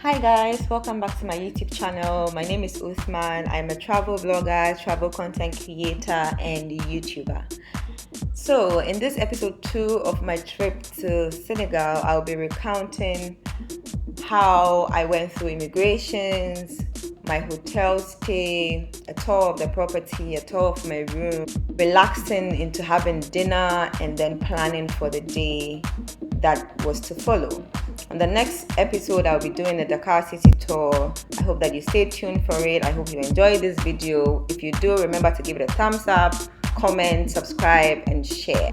Hi guys, welcome back to my YouTube channel. My name is Uthman. I'm a travel blogger, travel content creator, and YouTuber. So, in this episode 2 of my trip to Senegal, I'll be recounting how I went through immigrations, my hotel stay, a tour of the property, a tour of my room, relaxing into having dinner, and then planning for the day that was to follow. On the next episode, I'll be doing the Dakar City Tour. I hope that you stay tuned for it. I hope you enjoy this video. If you do, remember to give it a thumbs up, comment, subscribe, and share.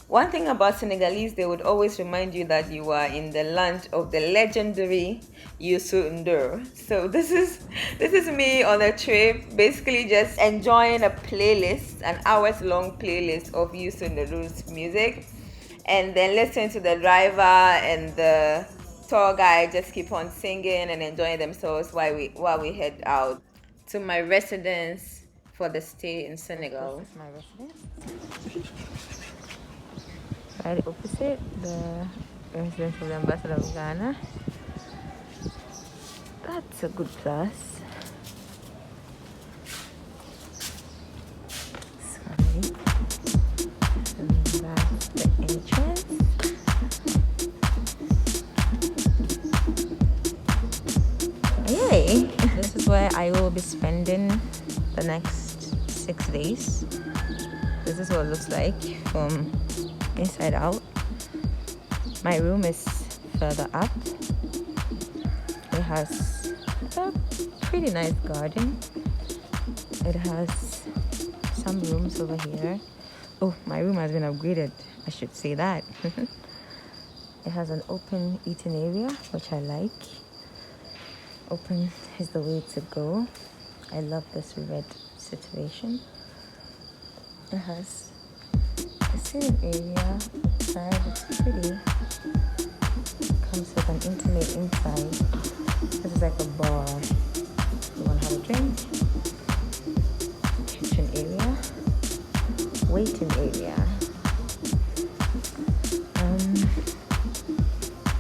One thing about Senegalese, they would always remind you that you are in the land of the legendary Youssou N'Dour. So this is me on a trip, basically just enjoying a playlist, an hours-long playlist of Youssou N'Dour's music, and then listening to the driver and the tour guide just keep on singing and enjoying themselves while we head out to my residence for the stay in Senegal. This is my residence. Right opposite the residence of the ambassador of Ghana. That's a good plus. Sorry. And that's the entrance. Yay! This is where I will be spending the next 6 days. This is what it looks like from inside out. My room is further up. It has a pretty nice garden. It has some rooms over here. Oh, my room has been upgraded, I should say that. It has an open eating area, which I like. Open is the way to go. I love this red situation. It has a sitting area outside. It's pretty. Comes with an intimate inside. This is like a bar. You want to have a drink? Kitchen area. Waiting area.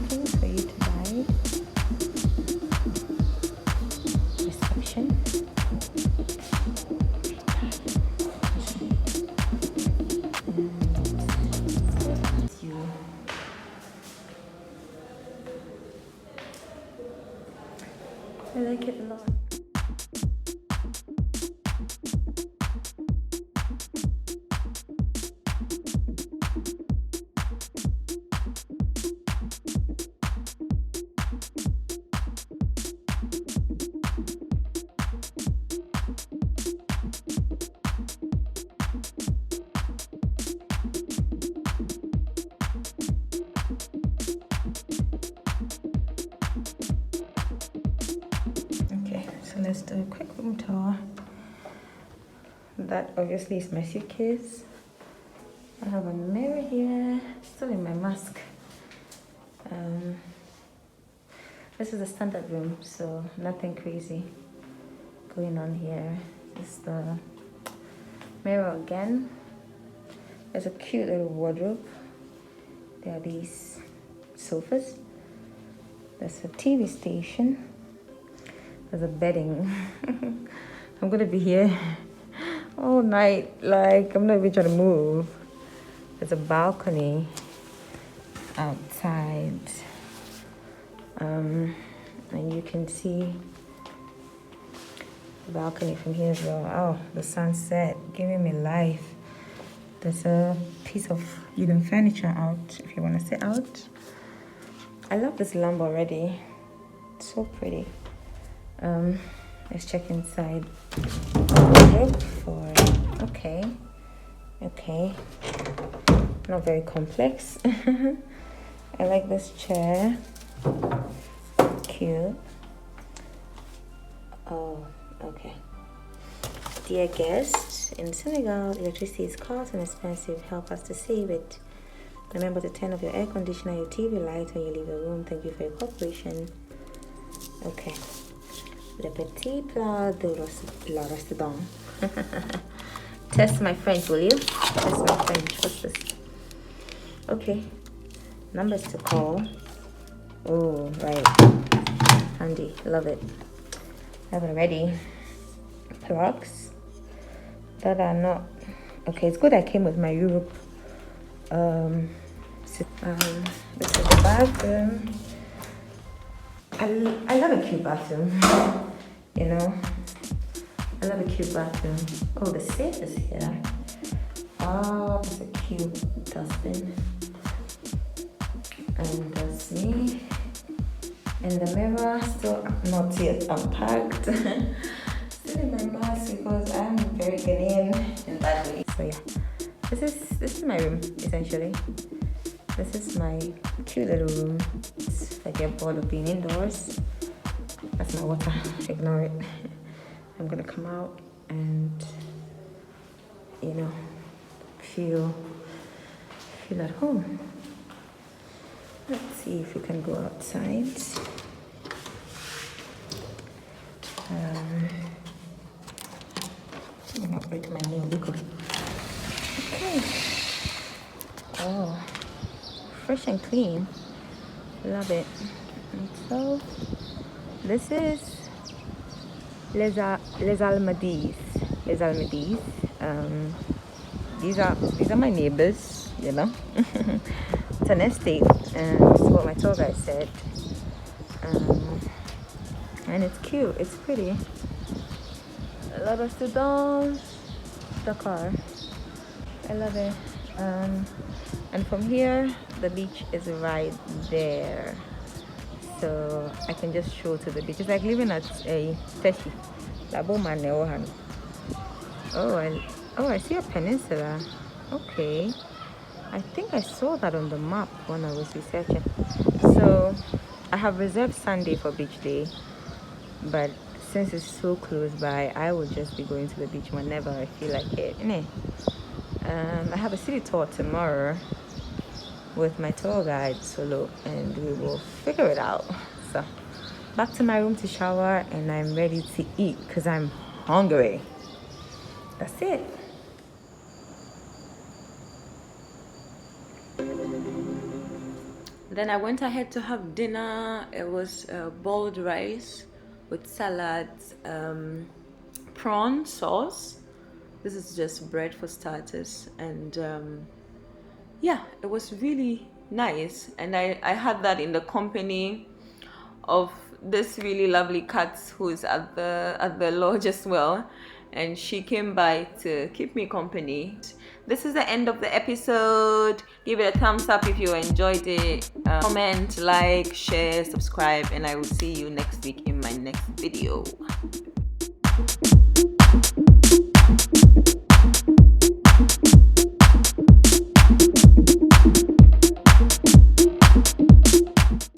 Things for you to buy. Reception. I like it a lot. So let's do a quick room tour. That obviously is my suitcase. I have a mirror here, still in my mask. This is a standard room, so nothing crazy going on here. This is the mirror again. There's a cute little wardrobe. There are these sofas. There's a TV station. There's a bedding. I'm gonna be here all night. Like, I'm not even trying to move. There's a balcony outside. And you can see the balcony from here as well. Oh, the sunset giving me life. There's a piece of furniture out if you want to sit out. I love this lamp already. It's so pretty. Let's check inside for okay, not very complex. I like this chair, cute. Oh, okay. Dear guests, in Senegal, electricity is cost and expensive. Help us to save it. Remember to turn off your air conditioner, your TV light when you leave the room. Thank you for your cooperation. Okay. Le petit plat de la restaurant. Test my French, will you? Test my French. What's this? Okay. Numbers to call. Oh, right. Handy. Love it. I have it ready. Plugs that are not... Okay, it's good I came with my Europe. This is the bathroom. I love a cute bathroom. You know? I love a cute bathroom. Oh, the safe is here. Oh, it's a cute dustbin. And that's me. And the mirror, still not yet unpacked. Still in my mask because I'm very Ghanaian in that way. So yeah, this is my room essentially. This is my cute little room. I get bored of being indoors. That's my water. Ignore it. I'm gonna come out and feel at home. Let's see if we can go outside. I'm gonna break my nail. Okay. Oh, fresh and clean. Love it. And so this is Les Almadies. Les Almadies. These are my neighbors, you know. It's an estate, and this is what my tour guide said. And it's cute, it's pretty. A lot of students, Dakar. I love it. And from here, the beach is right there. So I can just show to the beach. It's like living at a Teshi. Oh, I see a peninsula. Okay. I think I saw that on the map when I was researching. So I have reserved Sunday for beach day, but since it's so close by, I will just be going to the beach whenever I feel like it. I have a city tour tomorrow with my tour guide solo, and we will figure it out. So back to my room to shower, and I'm ready to eat because I'm hungry. That's it. Then I went ahead to have dinner. It was boiled rice with salads, prawn sauce. This is just bread for starters, and yeah, it was really nice. And I had that in the company of this really lovely cat who is at the lodge as well, and she came by to keep me company. This is the end of the episode. Give it a thumbs up if you enjoyed it. Comment, like, share, subscribe, and I will see you next week in my next video.